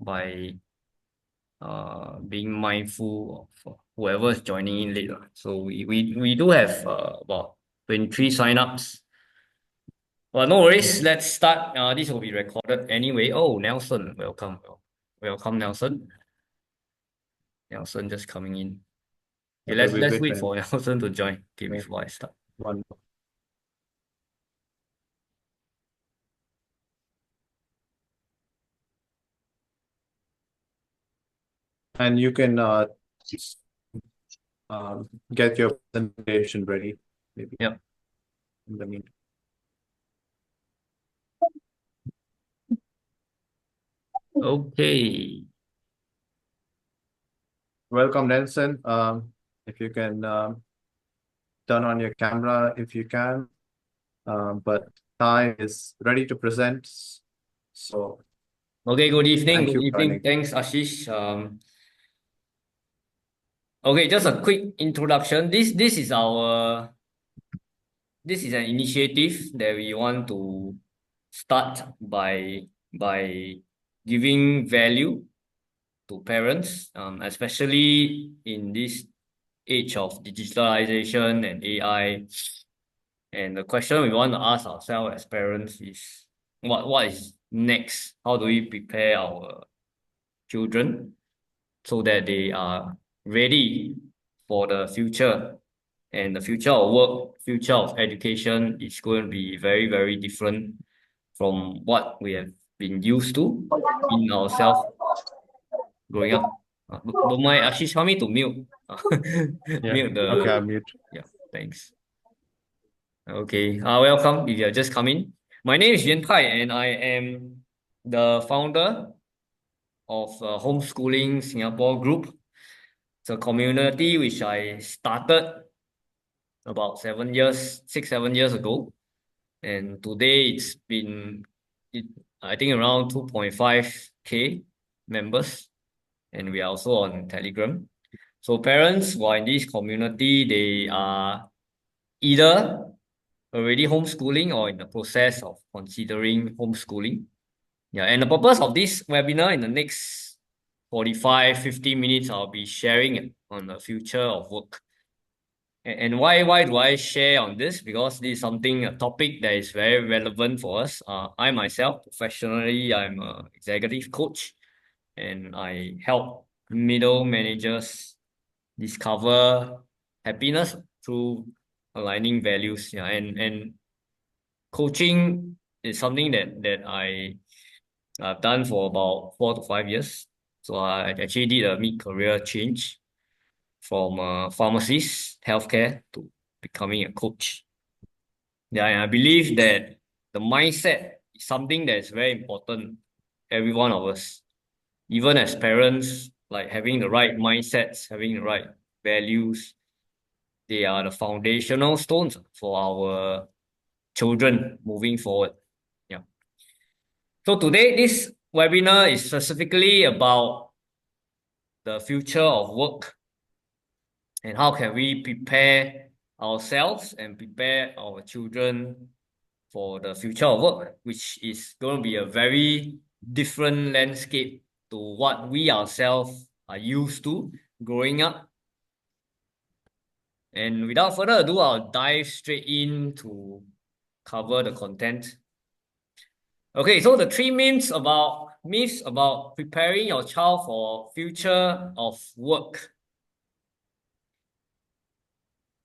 by being mindful of whoever is joining in late. So we do have about 23 signups. Well, no worries. Let's start. This will be recorded anyway. Oh, Nelson, welcome. Welcome, Nelson. Nelson just coming in. Okay, Okay, we let's wait wait for for Nelson to join. Okay, him. before I start. One. And you can get your presentation ready, maybe Yep. in the meantime. Okay. Welcome, Nelson. If you can turn on your camera if you can. But Ty is ready to present. So Okay, good evening. thank Good you for evening. joining. Thanks, Ashish. Okay, just a quick introduction. This is an initiative that we want to start by giving value to parents, especially in this age of digitalization and AI. And the question we want to ask ourselves as parents is what is next? How do we prepare our children so that they are ready for the future? And the future of work, future of education is going to be very, very different from what we have been used to in ourselves growing up. Don't mind, Ashish, help me to mute. Yeah. Mute Okay, the. I'll mute. Yeah, thanks. Okay, welcome if you have just come in. My name is Yuantai, and I am the founder of Homeschooling Singapore Group. It's a community which I started about 7 years ago. And today it, I think around 2.5K members, and we are also on Telegram. So parents who are in this community, they are either already homeschooling or in the process of considering homeschooling. Yeah, and the purpose of this webinar in the next 45, 50 minutes, I'll be sharing on the future of work. And why do I share on this? Because this is a topic that is very relevant for us. I myself, professionally, I'm an executive coach, and I help middle managers discover happiness through aligning values. Yeah, and coaching is something I've done for about 4 to 5 years. So I actually did a mid-career change from a pharmacist, healthcare, to becoming a coach. Yeah, and I believe that the mindset is something that is very important, every one of us. Even as parents, like having the right mindsets, having the right values, they are the foundational stones for our children moving forward. Yeah. So today, this webinar is specifically about the future of work and how can we prepare ourselves and prepare our children for the future of work, which is going to be a very different landscape to what we ourselves are used to growing up. And without further ado, I'll dive straight in to cover the content. Okay, so the three myths about preparing your child for future of work.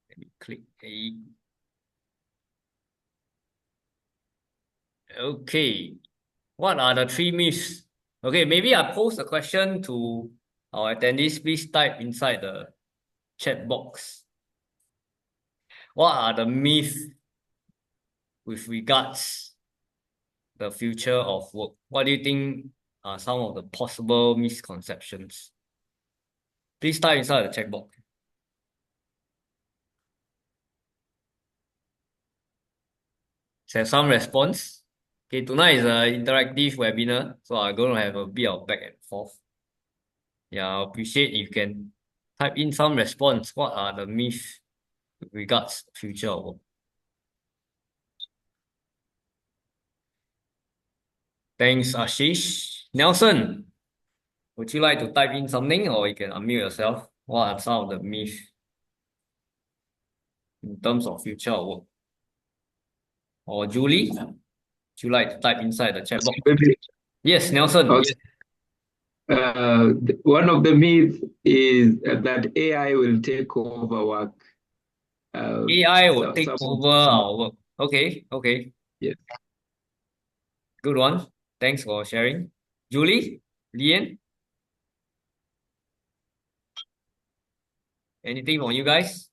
Let me click a. Okay, what are the three myths? Okay, maybe I pose a question to our attendees. Please type inside the chat box. What are the myths with regards the future of work? What do you think are some of the possible misconceptions? Please type inside the chat box. Have some response. Okay, tonight is an interactive webinar, so I'm going to have a bit of back and forth. Yeah, I appreciate if you can type in some response. What are the myths with regards to future of work? Thanks, Ashish. Nelson, Would you like to type in something or you can unmute yourself? What are some of the myths in terms of future of work? Or Julie, would you like to type inside the chat box? Maybe, Yes, Nelson. okay. One of the myths is that AI will take over work. AI will So, take some of over our work. Okay, okay. yes. Good one. Thanks for sharing. Julie, Lian, anything from you guys?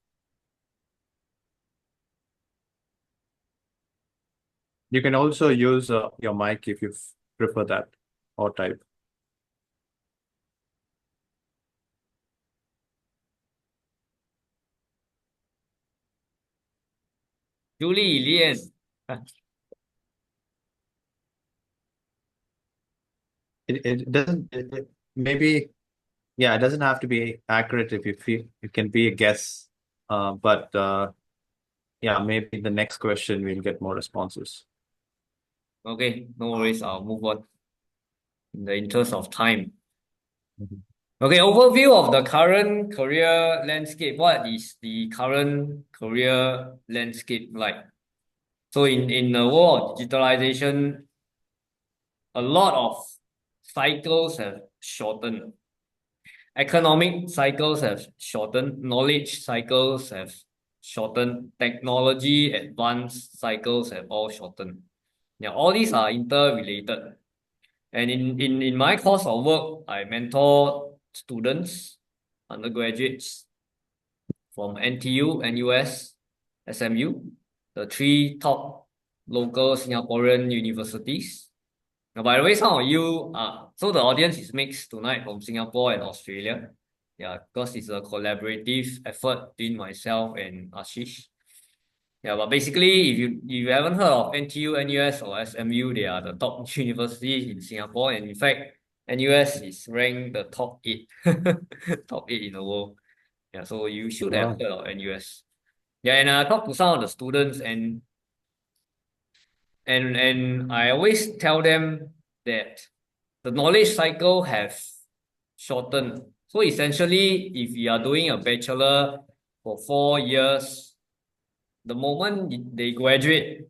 You can also use your mic if you prefer that, or type. Julie, Lian. It doesn't maybe, yeah, it doesn't have to be accurate if you feel it can be a guess. But yeah, maybe the next question we'll get more responses. Okay, no worries. I'll move on in the interest of time. Mhm. Okay, overview of the current career landscape. What is the current career landscape like? So in the world of digitalization, a lot of cycles have shortened. Economic cycles have shortened. Knowledge cycles have shortened. Technology advanced cycles have all shortened. Yeah, all these are interrelated. And in my course of work, I mentor students, undergraduates from NTU, NUS, SMU, the three top local Singaporean universities. Now, by the way, some of you so the audience is mixed tonight from Singapore and Australia. Yeah, because it's a collaborative effort between myself and Ashish. Yeah, but basically, if you haven't heard of NTU, NUS, or SMU, they are the top universities in Singapore, and in fact, NUS is ranked the top eight, top eight in the world. Yeah, so you should have Wow. heard of NUS. Yeah, and I talked to some of the students, and I always tell them that the knowledge cycle has shortened. So essentially, if you are doing a bachelor for 4 years, the moment they graduate,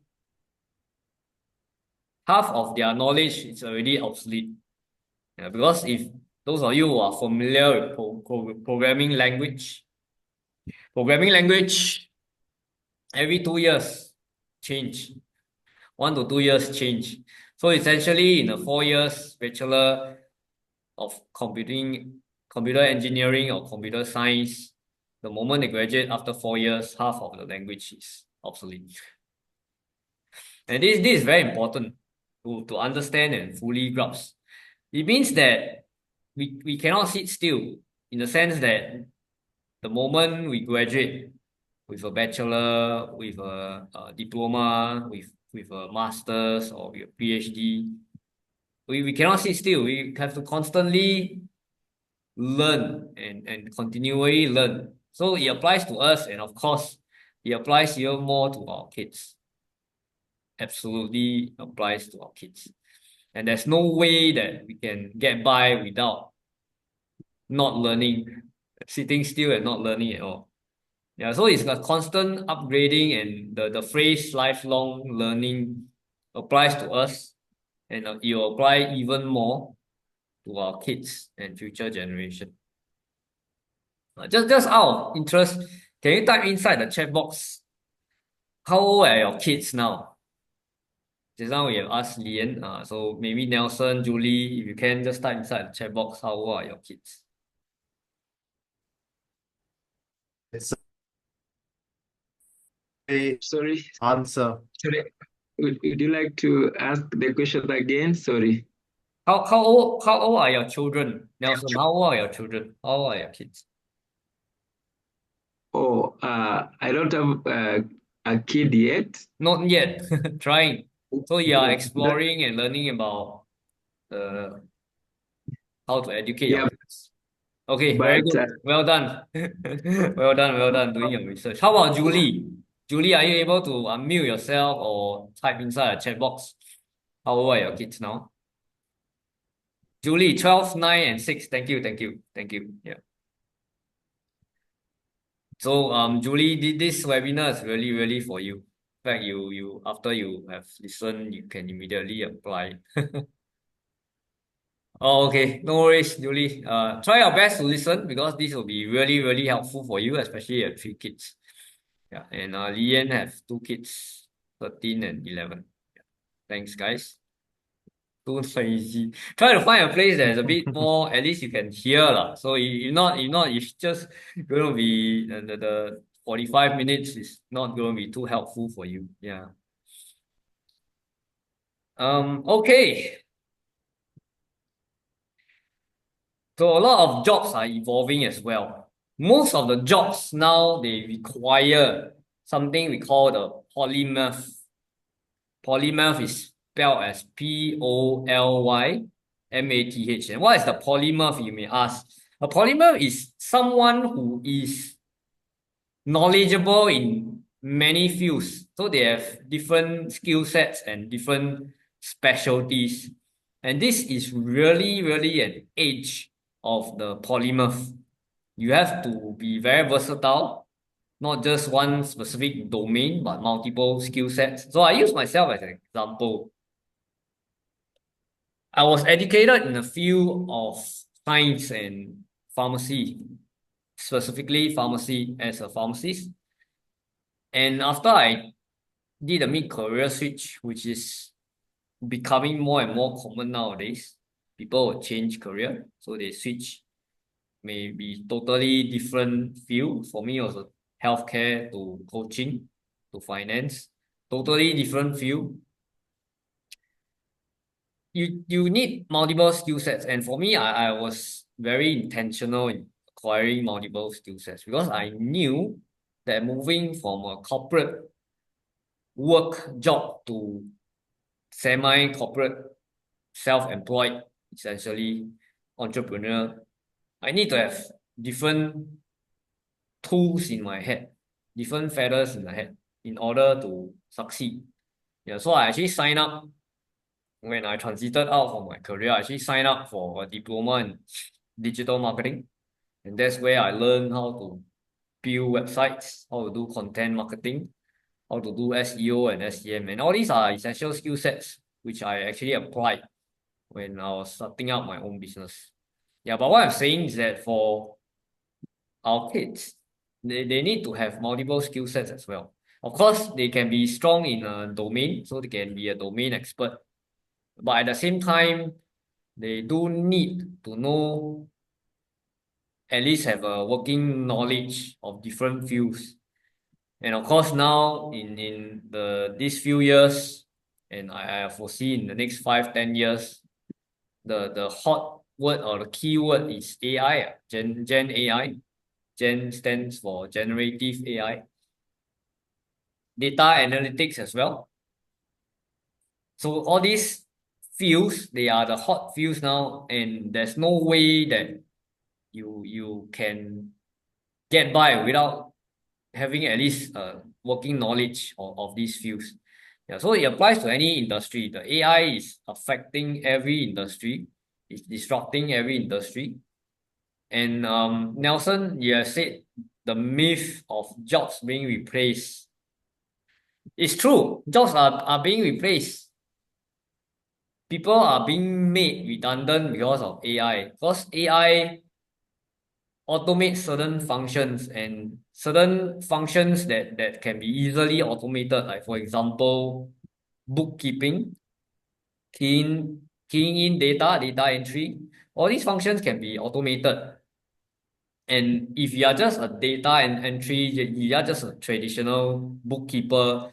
half of their knowledge is already obsolete. Yeah, because if those of you who are familiar with programming language every 2 years change, 1 to 2 years change. So essentially, in the 4 years bachelor of computer engineering or computer science, the moment they graduate after 4 years, half of the language is obsolete. And this is very important to understand and fully grasp. It means that we cannot sit still in the sense that the moment we graduate with a bachelor, with a diploma, with a master's or with a PhD, we cannot sit still. We have to constantly learn and continually learn. So it applies to us, and of course, it applies even more to our kids. Absolutely applies to our kids. And there's no way that we can get by without not learning, sitting still and not learning at all. Yeah, so it's a constant upgrading, and the phrase lifelong learning applies to us, and it will apply even more to our kids and future generation. Just out of interest, can you type inside the chat box, how old are your kids now? Just now we have asked Lian, so maybe Nelson, Julie, if you can just type inside the chat box, how old are your kids? It's a Sorry, answer. sorry. Would you like to ask the question again? Sorry. How old are your children? Nelson, how old are your children? How old are your kids? Oh, I don't have a kid yet. Not yet. Trying. So you are That, exploring and learning about uh, how to educate your yeah, kids. Okay, very but good. Well done. Well done, well done doing your research. How about Julie? Julie, are you able to unmute yourself or type inside a chat box? How old are your kids now? Julie, 12, 9, and 6. Thank you, thank you, thank you. Yeah. So Julie, this webinar is really, really for you. In fact, you after you have listened, you can immediately apply. Oh, okay, no worries, Julie. Try your best to listen because this will be really, really helpful for you, especially you have 3 kids. Yeah, and Lian have 2 kids, 13 and 11. Yeah. Thanks, guys. Too lazy. Try to find a place that is a bit more, at least you can hear lah. So if not, it's just gonna be the 45 minutes is not gonna be too helpful for you. Yeah. Okay. So a lot of jobs are evolving as well. Most of the jobs now they require something we call the polymath. Polymath is spelled as Polymath. And what is the polymath, you may ask? A polymath is someone who is knowledgeable in many fields. So they have different skill sets and different specialties. And this is really, really an edge of the polymath. You have to be very versatile, not just one specific domain, but multiple skill sets. So I use myself as an example. I was educated in the field of science and pharmacy, specifically pharmacy as a pharmacist. And after I did a mid-career switch, which is becoming more and more common nowadays, people will change career, so they switch maybe totally different field. For me, it was healthcare to coaching to finance, totally different field. You need multiple skill sets, and for me, I was very intentional in acquiring multiple skill sets because I knew that moving from a corporate work job to semi-corporate, self-employed, essentially entrepreneur, I need to have different tools in my head, different feathers in my head in order to succeed. Yeah, so I actually signed up when I transited out from my career. I actually signed up for a diploma in digital marketing, and that's where I learned how to build websites, how to do content marketing, how to do SEO and SEM, and all these are essential skill sets which I actually applied when I was starting out my own business. Yeah, but what I'm saying is that for our kids, they need to have multiple skill sets as well. Of course, they can be strong in a domain, so they can be a domain expert. But at the same time, they do need to know, at least have a working knowledge of different fields. And of course, now in these few years, and I foresee in the next 5-10 years, the hot word or the key word is AI, Gen AI. Gen stands for generative AI. Data analytics as well. So all these fields, they are the hot fields now, and there's no way that you can get by without having at least working knowledge of these fields. Yeah, so it applies to any industry. The AI is affecting every industry. It's disrupting every industry. And Nelson, you have said the myth of jobs being replaced. It's true. Jobs are being replaced. People are being made redundant because of AI. Because AI automates certain functions, and certain functions that can be easily automated, like for example, bookkeeping, keying in data entry. All these functions can be automated. And if you are just a data and entry, you are just a traditional bookkeeper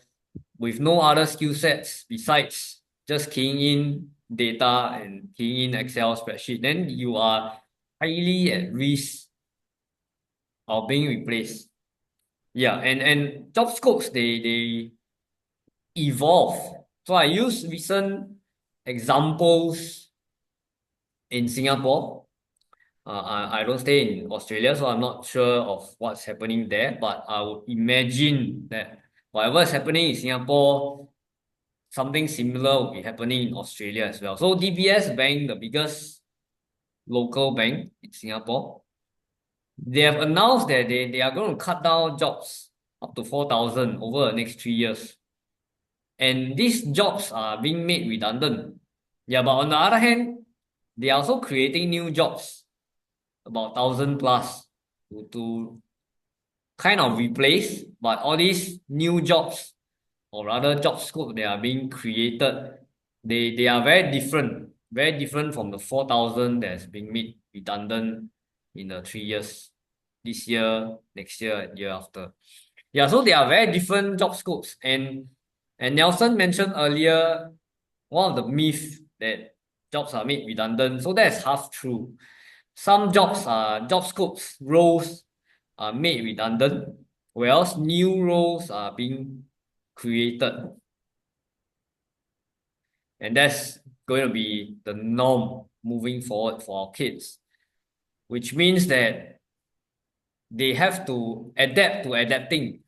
with no other skill sets besides just keying in data and keying in Excel spreadsheet, then you are highly at risk of being replaced. Yeah, and job scopes they evolve. So I use recent examples in Singapore. I don't stay in Australia, so I'm not sure of what's happening there, but I would imagine that whatever is happening in Singapore, something similar will be happening in Australia as well. So DBS Bank, the biggest local bank in Singapore. They have announced that they are going to cut down jobs up to 4,000 over the next 3 years. And these jobs are being made redundant. Yeah, but on the other hand, they are also creating new jobs, about 1,000 plus, to kind of replace, but all these new jobs, or rather job scope that are being created, they are very different from the 4,000 that's being made redundant in the 3 years, this year, next year, and year after. Yeah, so they are very different job scopes. And Nelson mentioned earlier one of the myths that jobs are made redundant. So that's half true. Some job scopes, roles are made redundant, whereas new roles are being created. And that's going to be the norm moving forward for our kids, which means that they have to adapt to adapting.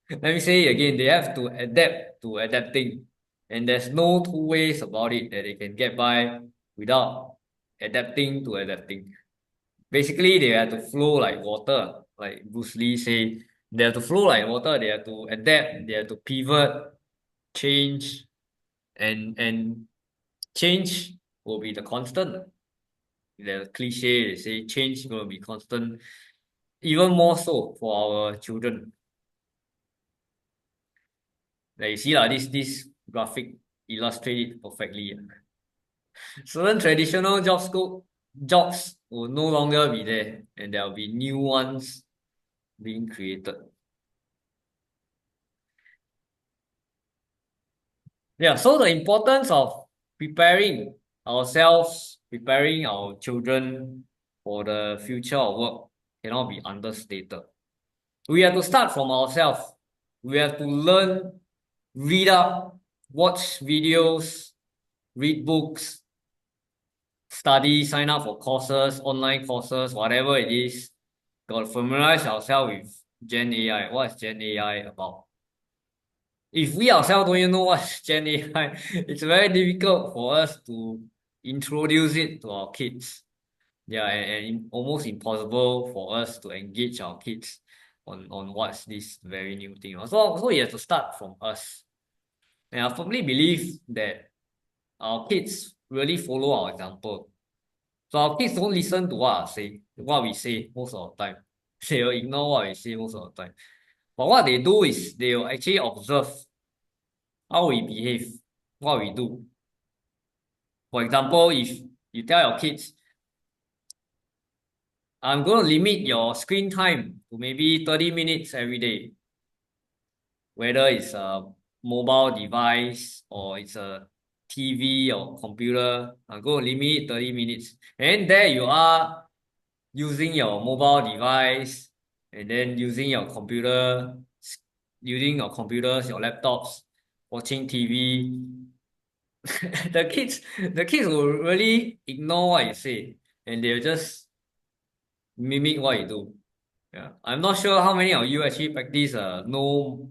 Let me say it again, they have to adapt to adapting. And there's no two ways about it that they can get by without adapting to adapting. Basically, they have to flow like water, like Bruce Lee say. They have to flow like water, they have to adapt, they have to pivot, change, and change will be the constant. The cliche, they say change will be constant, even more so for our children. Like you see, this graphic illustrates it perfectly. Certain traditional jobs will no longer be there, and there will be new ones being created. Yeah, so the importance of preparing ourselves, preparing our children for the future of work cannot be understated. We have to start from ourselves. We have to learn, read up, watch videos, read books, study, sign up for courses, online courses, whatever it is. Got to familiarize ourselves with Gen AI. What is Gen AI about? If we ourselves don't even know what's Gen AI, it's very difficult for us to introduce it to our kids. Yeah, and almost impossible for us to engage our kids on what's this very new thing. So you have to start from us. And I firmly believe that our kids really follow our example. So our kids don't listen to what we say most of the time. They will ignore what we say most of the time. But what they do is they will actually observe how we behave, what we do. For example, if you tell your kids, I'm going to limit your screen time to maybe 30 minutes every day, whether it's a mobile device or it's a TV or computer, I'm going to limit 30 minutes. And there you are using your mobile device and then using your computers, your laptops, watching TV. The kids will really ignore what you say and they'll just mimic what you do. Yeah. I'm not sure how many of you actually practice no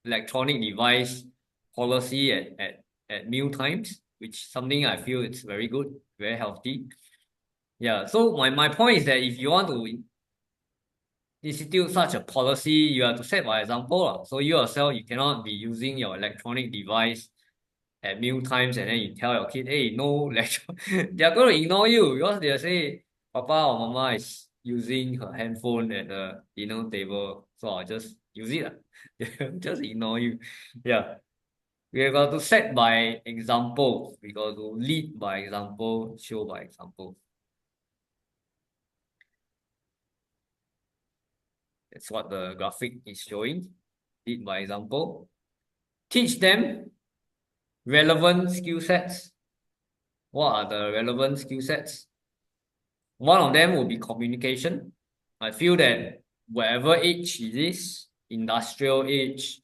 electronic device policy at meal times, which something I feel it's very good, very healthy. Yeah. So my point is that if you want to institute such a policy, you have to set by example. So you yourself, you cannot be using your electronic device at meal times and then you tell your kid, hey, no lecture. They're going to ignore you because they'll say, Papa or Mama is using her handphone at the dinner table. So I'll just use it. They'll just ignore you. Yeah. We have got to set by example. We got to lead by example, show by example. That's what the graphic is showing. Lead by example. Teach them relevant skill sets. What are the relevant skill sets? One of them will be communication. I feel that whatever age it is, industrial age,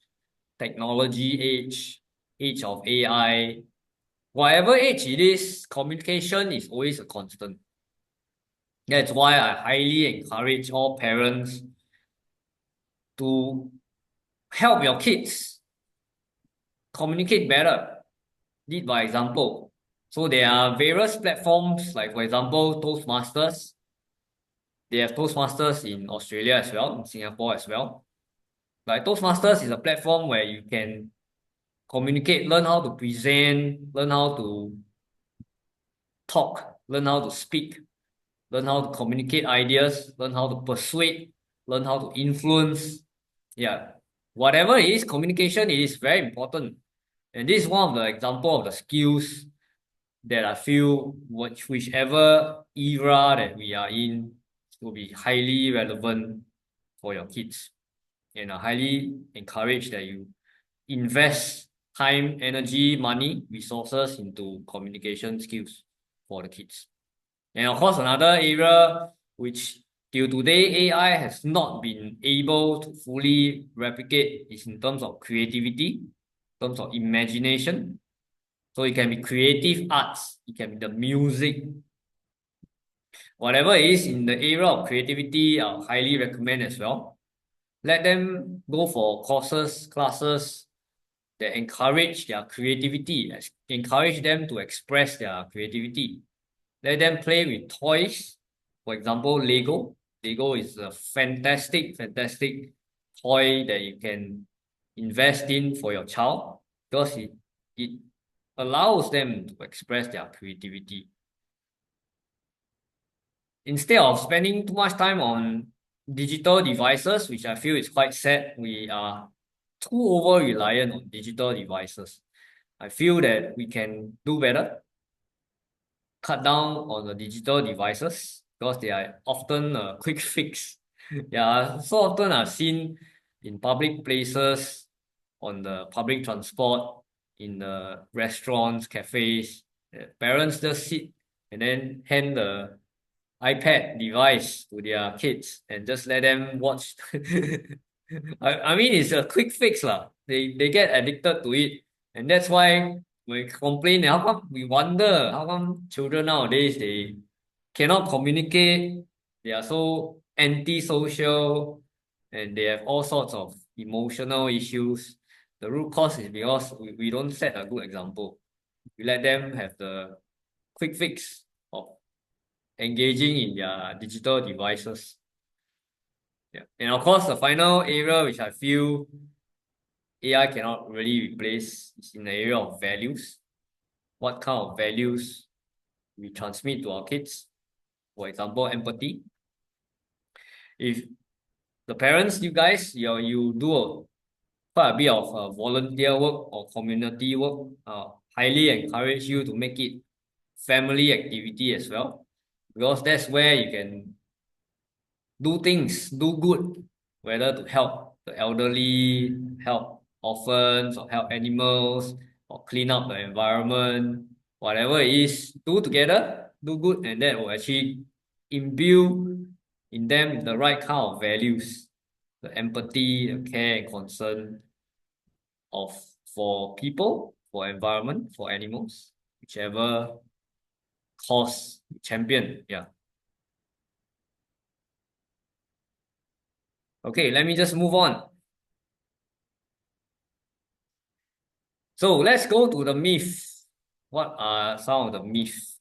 technology age of AI, whatever age it is, communication is always a constant. That's why I highly encourage all parents to help your kids communicate better. Lead by example. So there are various platforms, like for example, Toastmasters. They have Toastmasters in Australia as well, in Singapore as well. Like Toastmasters is a platform where you can communicate, learn how to present, learn how to talk, learn how to speak, learn how to communicate ideas, learn how to persuade, learn how to influence. Yeah. Whatever it is, communication, it is very important. And this is one of the example of the skills that I feel whichever era that we are in will be highly relevant for your kids. And I highly encourage that you invest time, energy, money, resources into communication skills for the kids. And of course, another area which till today AI has not been able to fully replicate is in terms of creativity, in terms of imagination. So it can be creative arts, it can be the music, whatever it is in the area of creativity, I highly recommend as well. Let them go for courses, classes that encourage their creativity, encourage them to express their creativity. Let them play with toys. For example, Lego. Lego is a fantastic, fantastic toy that you can invest in for your child because it allows them to express their creativity. Instead of spending too much time on digital devices, which I feel is quite sad, we are too over reliant on digital devices. I feel that we can do better, cut down on the digital devices because they are often a quick fix. Yeah, so often I've seen in public places, on the public transport, in the restaurants, cafes, parents just sit and then hand the iPad device to their kids and just let them watch. I mean, it's a quick fix lah. They get addicted to it, and that's why we complain. How come we wonder how come children nowadays they cannot communicate? They are so antisocial, and they have all sorts of emotional issues. The root cause is because we don't set a good example. We let them have the quick fix of engaging in their digital devices. Yeah. And of course, the final area which I feel AI cannot really replace is in the area of values. What kind of values we transmit to our kids? For example, empathy. If the parents, you guys, you do quite a bit of volunteer work or community work, highly encourage you to make it family activity as well, because that's where you can do things, do good, whether to help the elderly, help orphans, or help animals, or clean up the environment, whatever it is, do together, do good, and that will actually imbue in them the right kind of values, the empathy, the care and concern of for people, for environment, for animals, whichever cause champion. Yeah. Okay, let me just move on. So let's go to the myth. What are some of the myths?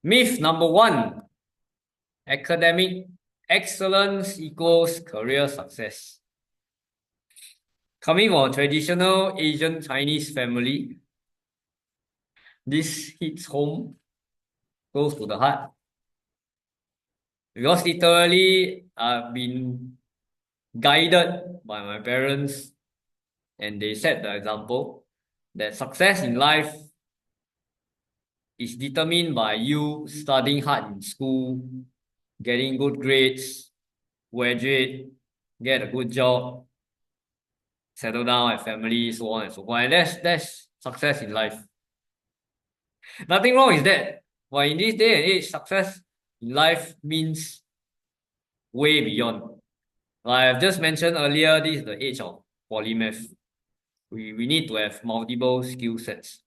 Myth number one, academic excellence equals career success. Coming from a traditional Asian Chinese family, this hits home, close to the heart. Because literally, I've been guided by my parents, and they set the example that success in life is determined by you studying hard in school, getting good grades, graduate, get a good job, settle down, have family, so on and so forth. And that's success in life. Nothing wrong with that. But in this day and age, success in life means way beyond. Like I've just mentioned earlier, this is the age of polymath. We need to have multiple skill sets.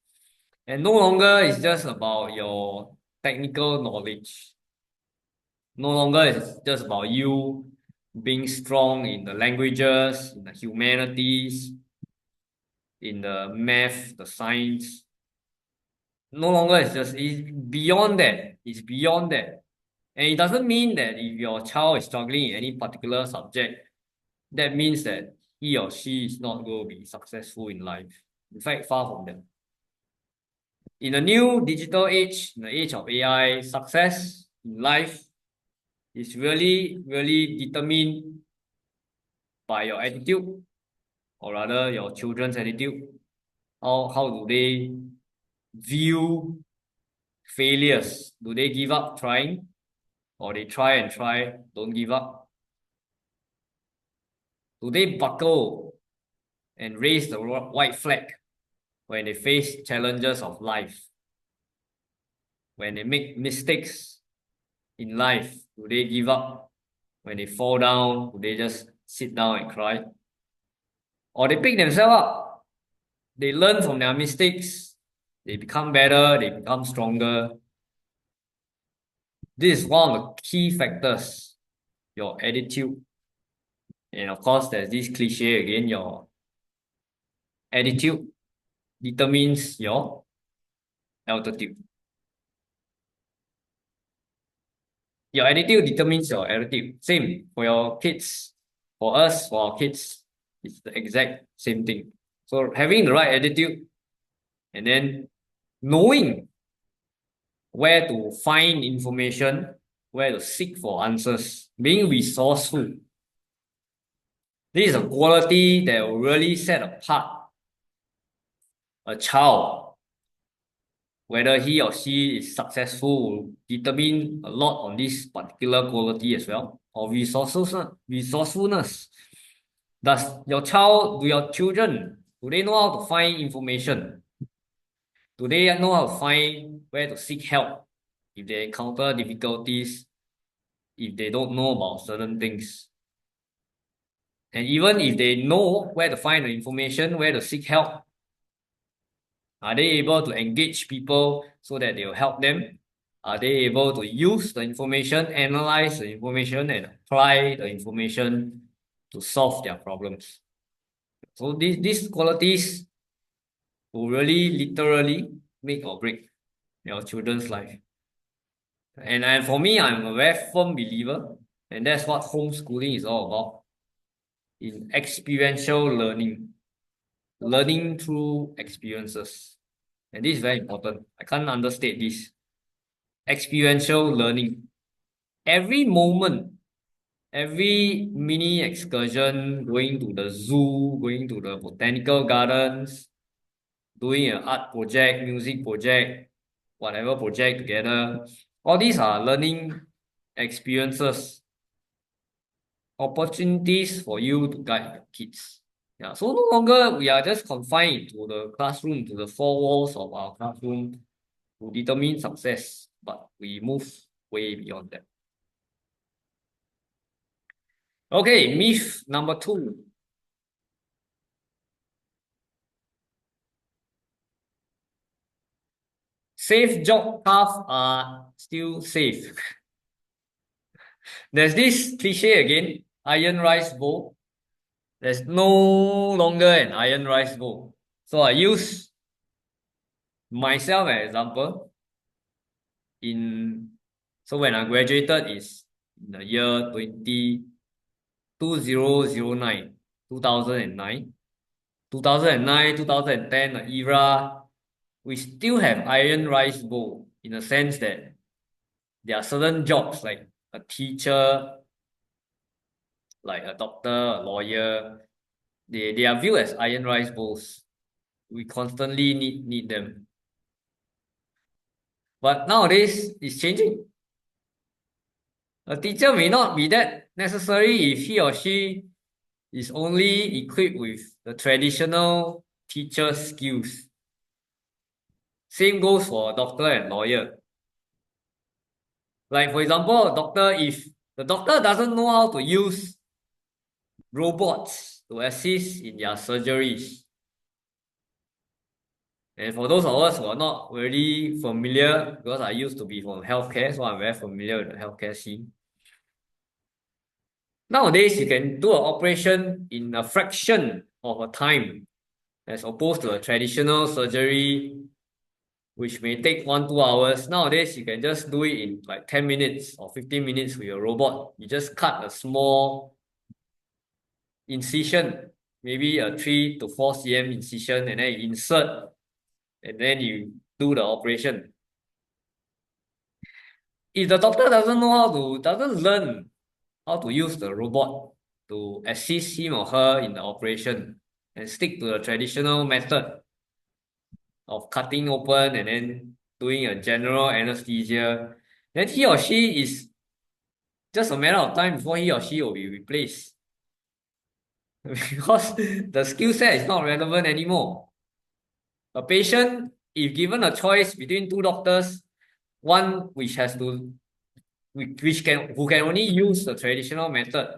And no longer it's just about your technical knowledge. No longer it's just about you being strong in the languages, in the humanities, in the math, the science. No longer it's beyond that. It's beyond that. And it doesn't mean that if your child is struggling in any particular subject, that means that he or she is not going to be successful in life. In fact, far from that. In a new digital age, in the age of AI, success in life is really, really determined by your attitude, or rather your children's attitude. How do they view failures? Do they give up trying? Or they try and try, don't give up? Do they buckle and raise the white flag when they face challenges of life? When they make mistakes in life, do they give up? When they fall down, do they just sit down and cry? Or they pick themselves up? They learn from their mistakes, they become better, they become stronger. This is one of the key factors, your attitude. And of course, there's this cliche again, your attitude determines your altitude. Your attitude determines your attitude. Same for your kids. For us, for our kids, it's the exact same thing. So having the right attitude and then knowing where to find information, where to seek for answers, being resourceful. This is a quality that will really set apart a child. Whether he or she is successful will determine a lot on this particular quality as well, or resourcefulness. Do your children, do they know how to find information? Do they know how to find where to seek help if they encounter difficulties, if they don't know about certain things? And even if they know where to find the information, where to seek help, are they able to engage people so that they will help them? Are they able to use the information, analyze the information, and apply the information to solve their problems? So these qualities will really literally make or break your children's life. And for me, I'm a very firm believer, and that's what homeschooling is all about, in experiential learning through experiences. And this is very important. I can't understate this. Experiential learning. Every moment, every mini excursion, going to the zoo, going to the botanical gardens, doing an art project, music project, whatever project together, all these are learning experiences, opportunities for you to guide your kids. Yeah, so no longer we are just confined to the classroom, to the four walls of our classroom to determine success, but we move way beyond that. Okay, myth number 2. Safe job paths are still safe. There's this cliche again, iron rice bowl. There's no longer an iron rice bowl. So I use myself as an example. So when I graduated is in the year 2009, 2009. 2009, 2010, the era, we still have iron rice bowl in the sense that there are certain jobs like a teacher, like a doctor, a lawyer, they are viewed as iron rice bowls. We constantly need them. But nowadays, it's changing. A teacher may not be that necessary if he or she is only equipped with the traditional teacher skills. Same goes for a doctor and lawyer. Like for example, a doctor, if the doctor doesn't know how to use robots to assist in their surgeries, and for those of us who are not really familiar, because I used to be from healthcare, so I'm very familiar with the healthcare scene. Nowadays, you can do an operation in a fraction of a time, as opposed to a traditional surgery which may take 1-2 hours. Nowadays, you can just do it in like 10 minutes or 15 minutes with your robot. You just cut a small incision, maybe a 3 to 4 cm incision, and then you insert, and then you do the operation. If the doctor doesn't learn how to use the robot to assist him or her in the operation and stick to the traditional method of cutting open and then doing a general anesthesia, then he or she is just a matter of time before he or she will be replaced. Because the skill set is not relevant anymore. A patient, if given a choice between two doctors, one who can only use the traditional method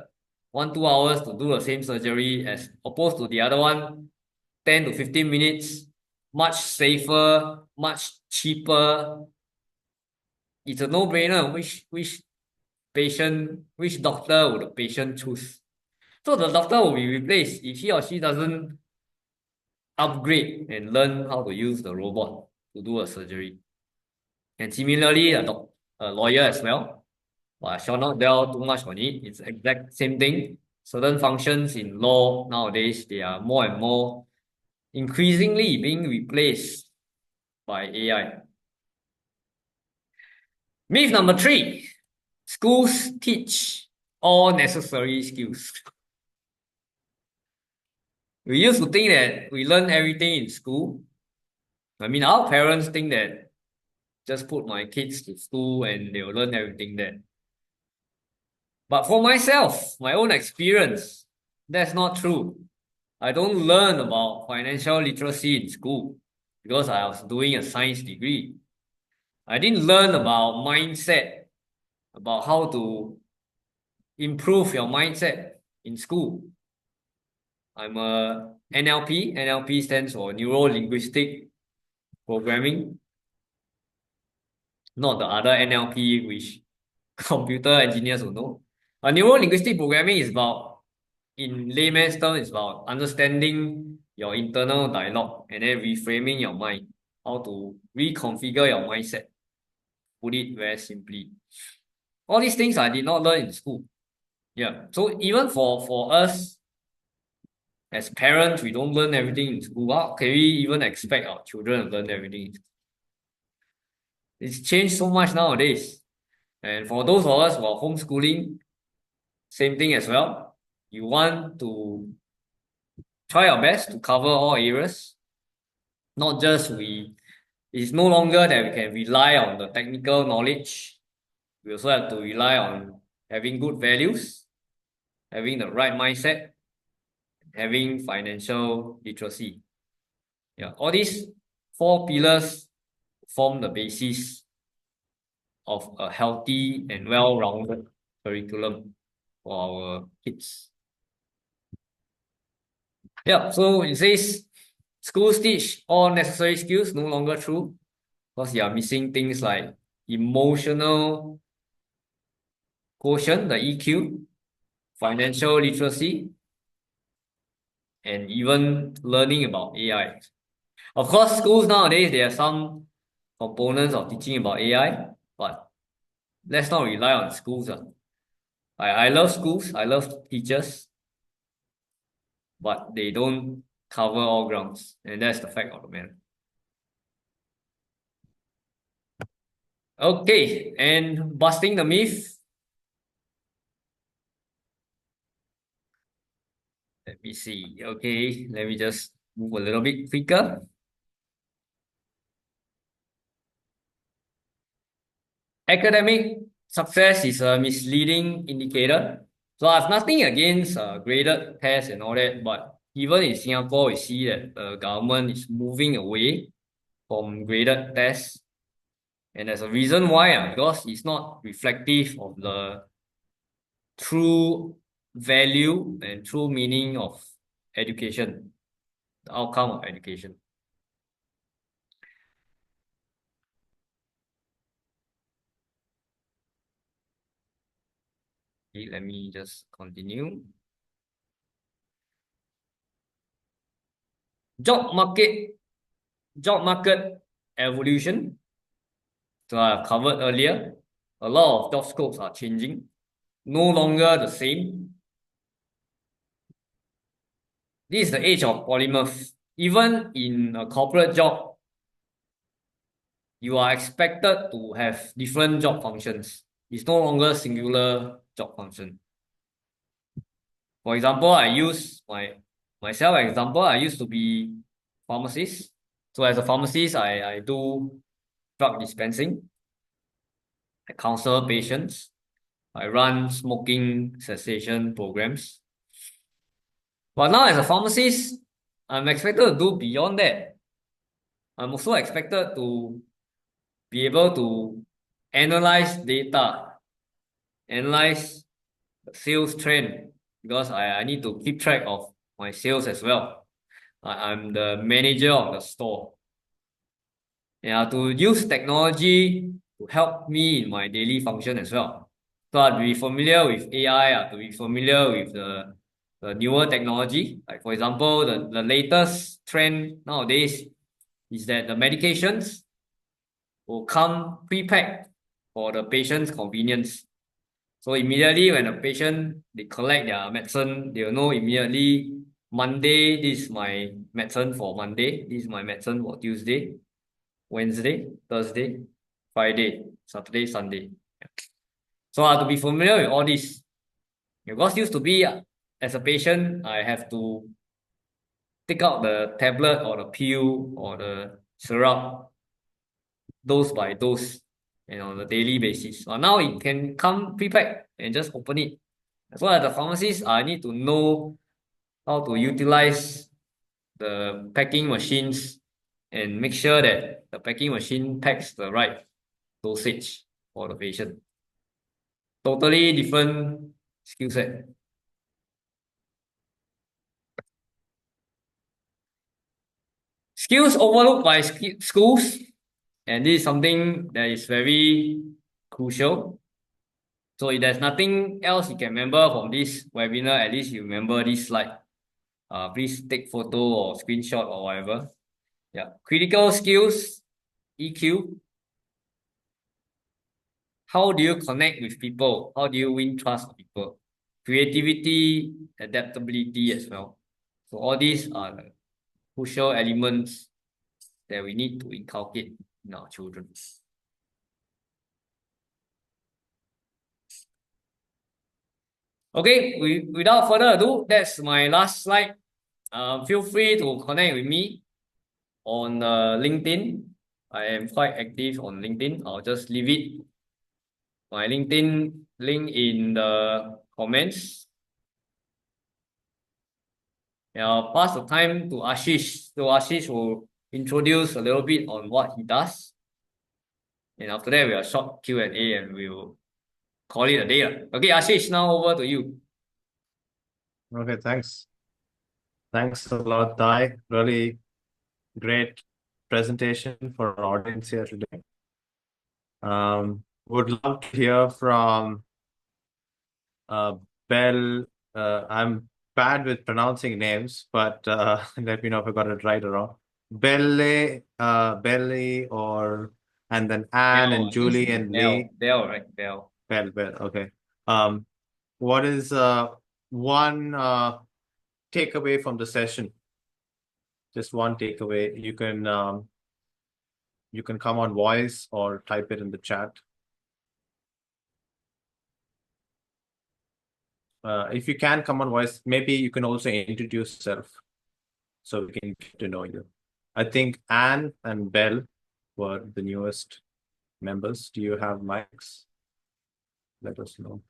1-2 hours to do the same surgery, as opposed to the other one 10 to 15 minutes, much safer, much cheaper. It's a no-brainer. Which doctor would the patient choose? So the doctor will be replaced if he or she doesn't upgrade and learn how to use the robot to do a surgery. And similarly, a lawyer as well. But I shall not delve too much on it. It's exact same thing. Certain functions in law nowadays, they are more and more increasingly being replaced by AI. Myth number 3, schools teach all necessary skills. We used to think that we learn everything in school. I mean, our parents think that just put my kids to school and they'll learn everything there. But for myself, my own experience, that's not true. I don't learn about financial literacy in school because I was doing a science degree. I didn't learn about mindset, about how to improve your mindset in school. I'm a NLP. NLP stands for Neuro Linguistic Programming, not the other NLP which computer engineers will know. A Neuro Linguistic Programming is about, in layman's terms, it's about understanding your internal dialogue and then reframing your mind, how to reconfigure your mindset. Put it very simply. All these things I did not learn in school. Yeah. So even for us as parents, we don't learn everything in school. How can we even expect our children to learn everything in school? It's changed so much nowadays. And for those of us who are homeschooling, same thing as well. You want to try our best to cover all areas. Not just it's no longer that we can rely on the technical knowledge. We also have to rely on having good values, having the right mindset, having financial literacy. Yeah, all these 4 pillars form the basis of a healthy and well-rounded curriculum for our kids. Yeah, so it says schools teach all necessary skills, no longer true, because you are missing things like emotional quotient, the EQ, financial literacy, and even learning about AI. Of course, schools nowadays, there are some components of teaching about AI, but let's not rely on schools. I love schools, I love teachers, but they don't cover all grounds, and that's the fact of the matter. Okay, and busting the myth. Let me see. Okay, let me just move a little bit quicker. Academic success is a misleading indicator. So I have nothing against graded tests and all that, but even in Singapore, we see that the government is moving away from graded tests. And there's a reason why, because it's not reflective of the true value and true meaning of education, the outcome of education. Okay, let me just continue. Job market evolution. So I covered earlier, a lot of job scopes are changing, no longer the same. This is the age of polymorphs. Even in a corporate job, you are expected to have different job functions. It's no longer singular job function. For example, I use myself example. I used to be pharmacist. So as a pharmacist, I do drug dispensing. I counsel patients. I run smoking cessation programs. But now as a pharmacist, I'm expected to do beyond that. I'm also expected to be able to analyze data, analyze the sales trend, because I need to keep track of my sales as well. I'm the manager of the store. Yeah, to use technology to help me in my daily function as well. So I have to be familiar with AI, I have to be familiar with the newer technology. Like for example, the latest trend nowadays is that the medications will come pre-packed for the patient's convenience. So immediately when the patient they collect their medicine, they will know immediately Monday, this is my medicine for Monday, this is my medicine for Tuesday, Wednesday, Thursday, Friday, Saturday, Sunday. So I have to be familiar with all this. Because used to be as a patient, I have to take out the tablet or the pill or the syrup dose by dose and on a daily basis. Now it can come pre-packed and just open it. So as a pharmacist, I need to know how to utilize the packing machines and make sure that the packing machine packs the right dosage for the patient. Totally different skill set. Skills overlooked by schools, and this is something that is very crucial. So if there's nothing else you can remember from this webinar, at least you remember this slide. Please take photo or screenshot or whatever. Yeah, critical skills, EQ. How do you connect with people? How do you win trust of people? Creativity, adaptability as well. So all these are the crucial elements that we need to inculcate in our children. Okay, without further ado, that's my last slide. Feel free to connect with me on LinkedIn. I am quite active on LinkedIn. I'll just leave it, my LinkedIn link in the comments. I'll pass the time to Ashish. So Ashish will introduce a little bit on what he does. And after that, we have a short Q&A and we'll call it a day. Okay, Ashish, now over to you. Okay, thanks. Thanks a lot, Thai. Really great presentation for our audience here today. Would love to hear from Bell. I'm bad with pronouncing names, but let me know if I got it right or wrong. Belly, and then Anne Bell, and Julie and Lee. Bell, right? Bell. Bell. Okay. What is one takeaway from the session? Just one takeaway. You can come on voice or type it in the chat. If you can come on voice, maybe you can also introduce yourself so we can get to know you. I think Anne and Bell were the newest members. Do you have mics? Let us know.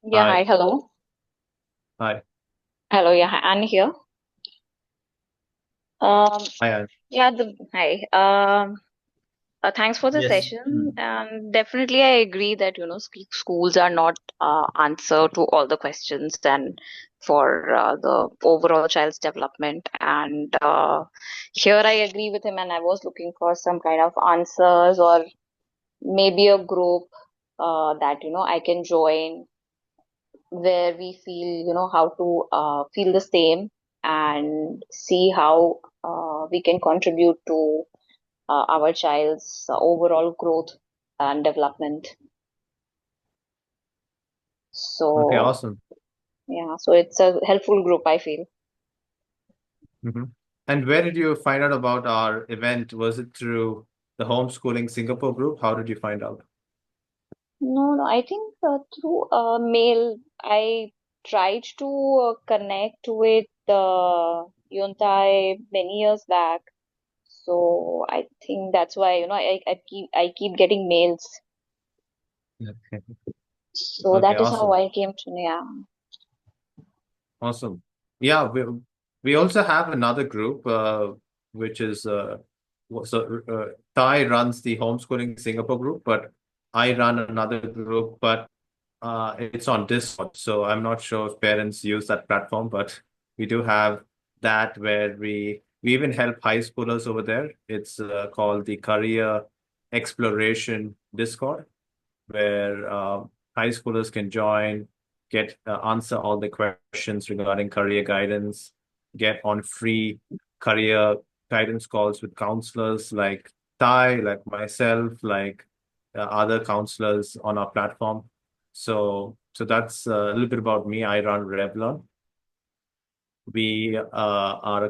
Yeah, Hi. hi, hello. Hi. Hello, yeah, hi, Anne here. Hi, Anne. Yeah, hi. Thanks for the Yes. session. And definitely, I agree that, schools are not answer to all the questions and for the overall child's development. And here I agree with him, and I was looking for some kind of answers or maybe a group that, I can join where we feel, how to feel the same and see how we can contribute to our child's overall growth and development. Okay, So, awesome. yeah, so it's a helpful group, I feel. Hmm. And where did you find out about our event? Was it through the Homeschooling Singapore group? How did you find out? No, I think through mail, I tried to connect with Yuntai many years back. So I think that's why, I keep getting mails. Okay. So Okay, that is how awesome. I came to know. Yeah. Awesome. Yeah, we also have another group, which is Thai runs the Homeschooling Singapore group, but I run another group, but it's on Discord. So I'm not sure if parents use that platform, but we do have that where we even help high schoolers over there. It's called the Career Exploration Discord, where high schoolers can join, get answer all the questions regarding career guidance, get on free career guidance calls with counselors like Ty, like myself, like other counselors on our platform. So that's a little bit about me. I run Revlon. We are a